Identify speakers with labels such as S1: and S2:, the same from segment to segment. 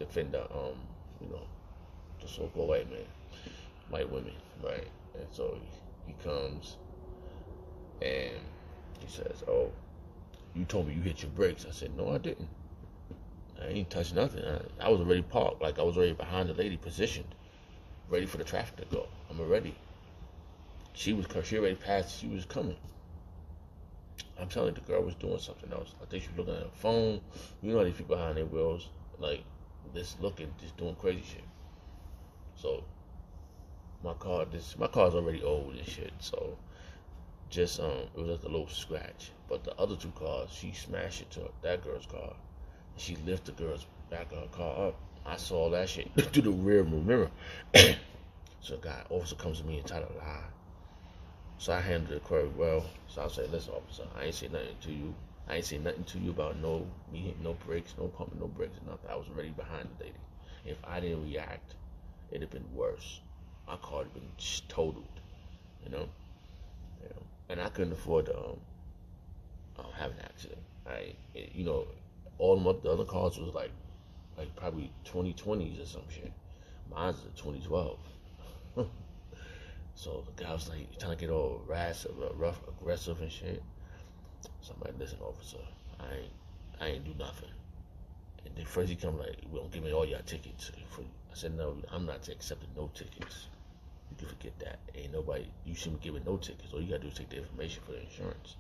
S1: defend the the so-called white women, right? And so he comes and he says, "Oh, you told me you hit your brakes." I said, "No, I didn't. I ain't touched nothing. I was already parked, like I was already behind the lady, positioned, ready for the traffic to go. I'm already. She already passed. She was coming. I'm telling you, the girl was doing something else. I think she was looking at her phone. You know these people behind their wheels, like just looking, just doing crazy shit. So my car's already old and shit. So just it was like a little scratch. But the other two cars, she smashed it to that girl's car. And she lifted the girl's back of her car up. I saw that shit through the rear mirror. So the officer comes to me and try to lie. So I handled it quite well. So I say, "Listen, officer, I ain't say nothing to you. I ain't say nothing to you about me hitting no brakes, no pumping, no brakes, or nothing. I was already behind the lady. If I didn't react, it'd have been worse. My car would have been totaled, you know. And I couldn't afford to have an accident. All the other cars was like probably 2020s or some shit. Mine's a 2012. So the guy was like trying to get all rough, aggressive and shit. So I'm like, "Listen, officer, I ain't do nothing." And then first he come like, "We don't give me all your tickets." I said, "No, I'm not accepting no tickets. You can forget that. Ain't nobody, you shouldn't be giving no tickets. All you gotta do is take the information for the insurance.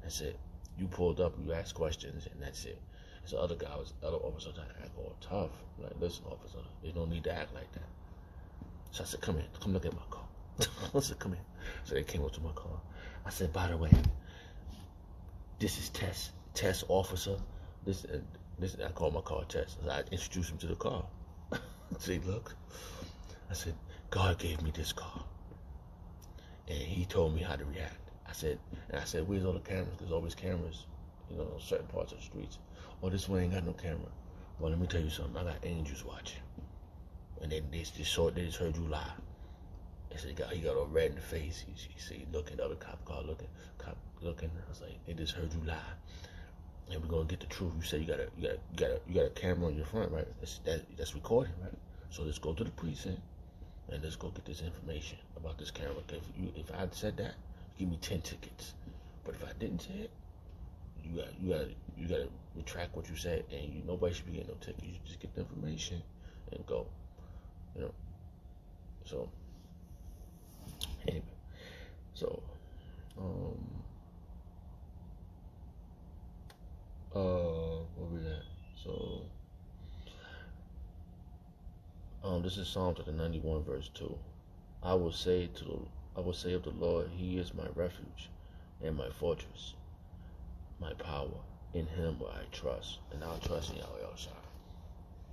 S1: That's it. You pulled up, you asked questions, and that's it." So other officer trying to act all tough. I'm like, "Listen, officer, there's no need to act like that." So I said, "Come here, come look at my car." I said, "Come here." So they came up to my car. I said, "By the way, this is Tess officer. This I call my car Tess." So I introduced him to the car. See, look. I said, "God gave me this car, and He told me how to react." I said, "Where's all the cameras? There's always cameras, on certain parts of the streets." "Oh, this one ain't got no camera." "Well, let me tell you something. I got angels watching, and they just heard you lie." I said, he got all red in the face. He said, looking, the other cop car looking. I was like, "They just heard you lie, and we're gonna get the truth. You said you got a camera on your front, right? That's recording, right? So let's go to the precinct and let's go get this information about this camera. If I had said that, give me 10 tickets. But if I didn't say it, you gotta retract what you said, and nobody should be getting no tickets. You just get the information and go, So anyway, so where we at? So this is Psalm 91 verse 2. I will say of the Lord, He is my refuge and my fortress, my power. In Him will I trust, and I'll trust in Yahweh outside.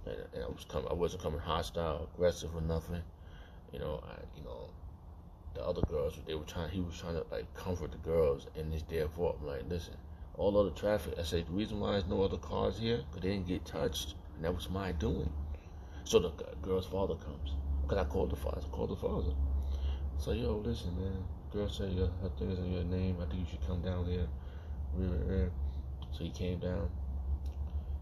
S1: And I wasn't coming hostile, aggressive, or nothing. The other girls, he was trying to like comfort the girls in this their fault. I'm like, "Listen, all other traffic." I said, "The reason why there's no other cars here, because they didn't get touched, and that was my doing." So the girl's father comes, because I called the father. So, "Yo, listen, man. Girl said her thing is in your name. I think you should come down here." So he came down,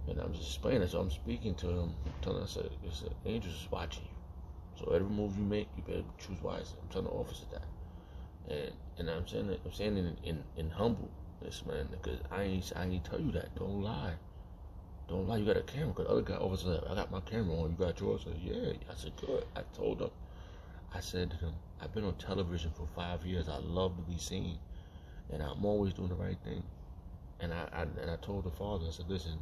S1: and I'm just explaining. So I'm speaking to him, telling him, I said, "Angels is watching you. So every move you make, you better choose wisely." I'm telling the officer that, and I'm saying it in humbleness, man, because I ain't tell you that. Don't lie. You got a camera. Because other guy officer said, "I got my camera on. You got yours?" I said, "Yeah." I said, "Good." I told him. I said to him, "I've been on television for 5 years. I love to be seen, and I'm always doing the right thing." And I told the father, I said, "Listen,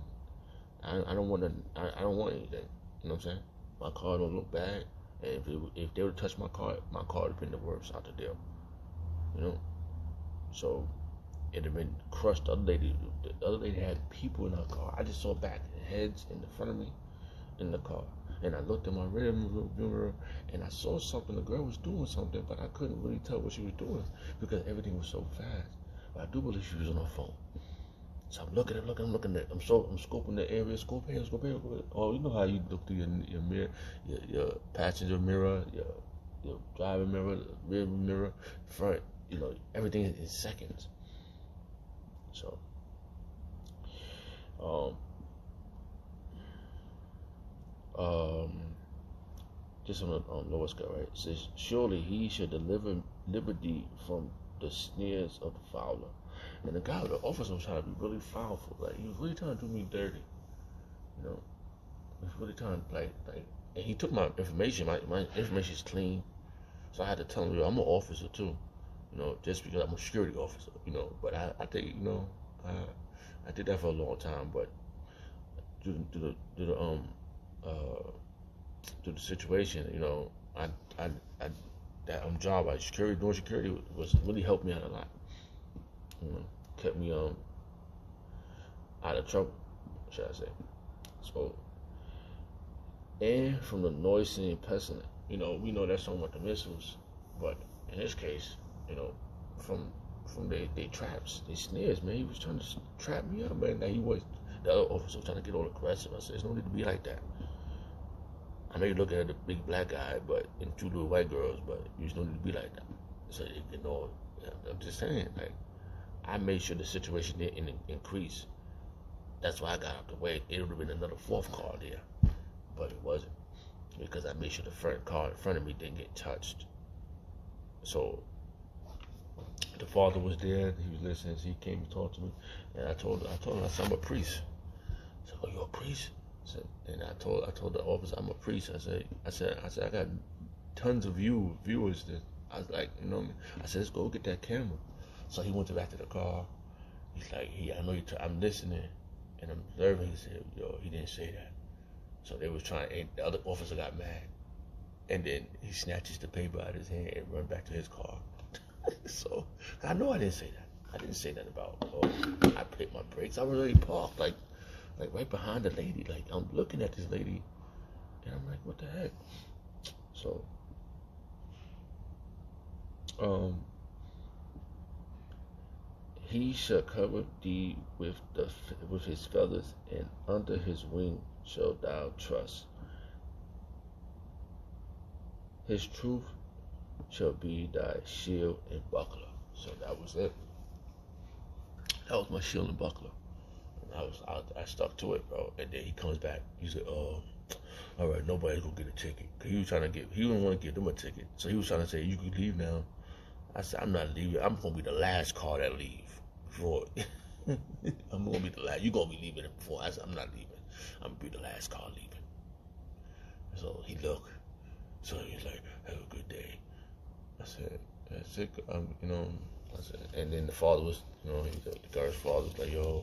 S1: I don't want anything. You know what I'm saying? My car don't look bad. And if they would touch my car would have been the worst out the deal. So it'd have been crushed. The other lady had people in her car. I just saw back heads in the front of me in the car. And I looked in my rear mirror and I saw something. The girl was doing something, but I couldn't really tell what she was doing because everything was so fast. But I do believe she was on her phone. So I'm looking. I'm scoping the area. Scope here. Oh, you know how you look through your mirror, your passenger mirror, your driver mirror, rear mirror, front. Everything in seconds. So, this on the lower scale, right? It says, surely he should deliver liberty from the snares of the fowler. And the guy, the officer, was trying to be really powerful. Like, he was really trying to do me dirty. You know, he was really trying to, and he took my information. My information is clean. So I had to tell him, yo, I'm an officer too. You know, just because I'm a security officer, you know. But I think, you know, I did that for a long time. But due to the situation, you know, that job, like doing security was really helped me out a lot. You know, kept me out of trouble, should I say? So, and from the noisy and pestilent, you know, we know that's talking about the missiles, but in his case, you know, from they traps, they snares, man. He was trying to trap me up, man. That the other officer was trying to get all aggressive. I said, there's no need to be like that. I know you're looking at the big black guy, and two little white girls, but you just don't need to be like that. So you know, I'm just saying, like, I made sure the situation didn't increase. That's why I got out the way. It would have been another fourth car there, but it wasn't, because I made sure the front car in front of me didn't get touched. So the father was there. He was listening. So he came to talk to me, and I told him, I said, I'm a priest. He said, oh, you're a priest? And I told the officer, I'm a priest. I said, I got tons of viewers. I was like, you know, I said, let's go get that camera. So he went back to the car. He's like, I know I'm listening and I'm observing. He said, yo, he didn't say that. So they was trying, and the other officer got mad. And then he snatches the paper out of his hand and run back to his car. So I know I didn't say that. I didn't say that about, I put my brakes. I was already parked, like right behind the lady. Like, I'm looking at this lady, and I'm like, what the heck? So, he shall cover thee with his feathers, and under his wing shalt thou trust. His truth shall be thy shield and buckler. So that was it. That was my shield and buckler. And I stuck to it, bro. And then he comes back. He said, all right, nobody's gonna get a ticket. Cause he didn't want to give them a ticket. So he was trying to say, you can leave now. I said, I'm not leaving. I'm gonna be the last car that leave. Before I'm gonna be the last. You gonna be leaving it before. I said, I'm not leaving. I'm gonna be the last car leaving. So he looked. So he's like, have a good day. I said, that's it. You know, I said, and then the father was, you know, the girl's father was like, yo.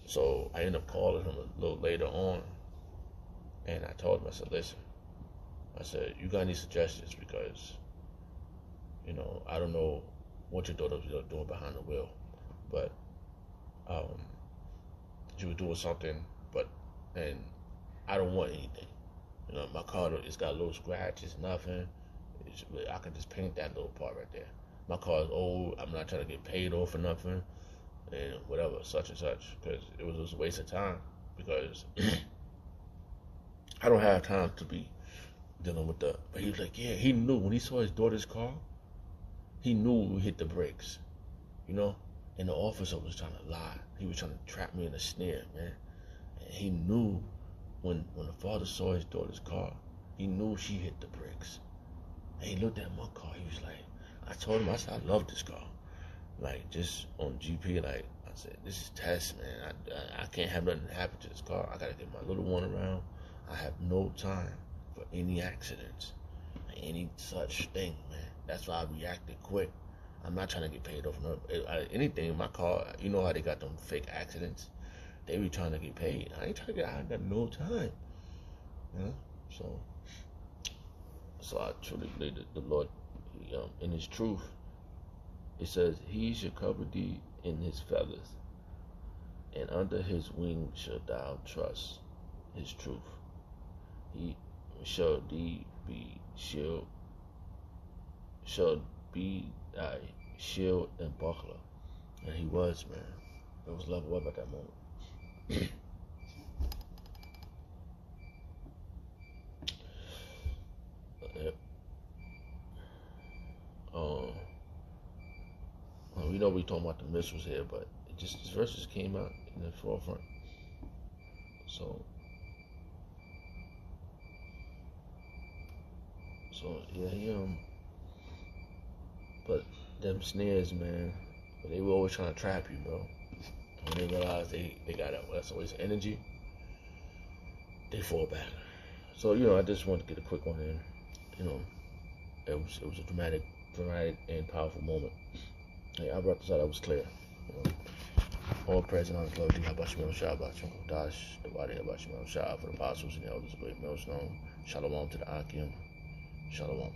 S1: So I ended up calling him a little later on, and I told him, I said, listen, I said, you got any suggestions? Because, you know, I don't know what your daughter was doing behind the wheel, but she was doing something, and I don't want anything. You know, my car, it's got little scratches, nothing. I can just paint that little part right there. My car is old. I'm not trying to get paid off for nothing, and whatever, such and such, because it was just a waste of time. Because I don't have time to be dealing with that. But he was like, yeah, he knew when he saw his daughter's car. He knew we hit the brakes, you know. And the officer was trying to lie. He was trying to trap me in a snare, man. And he knew when the father saw his daughter's car, he knew she hit the brakes. And he looked at my car. He was like, I told him, I said, I love this car. Like, just on GP, like, I said, this is test, man. I can't have nothing happen to this car. I got to get my little one around. I have no time for any accidents, any such thing, man. That's why I reacted quick. I'm not trying to get paid off anything in my car. You know how they got them fake accidents? They be trying to get paid. I ain't trying to get. I got no time. You know? So I truly believe that the Lord, in His truth, it says, He shall cover thee in His feathers, and under His wing shalt thou trust. His truth. He shall thee be shield. Shall be thy shield and buckler. And he was, man. It was level up at that moment. Yep. We know we talking about the missiles here, but this verse just came out in the forefront. So So yeah, but them snares, man, but they were always trying to trap you, bro. When they realize they got that's always energy, they fall back. So I just wanted to get a quick one in. It was a dramatic and powerful moment. Hey, I brought this out. I was clear. All praise and honor, Lord, Habashim, Shabbat, Dash, the body of Habashim, Shah, for the apostles and the elders of great millstone. Shalom to the Akim. Shalom.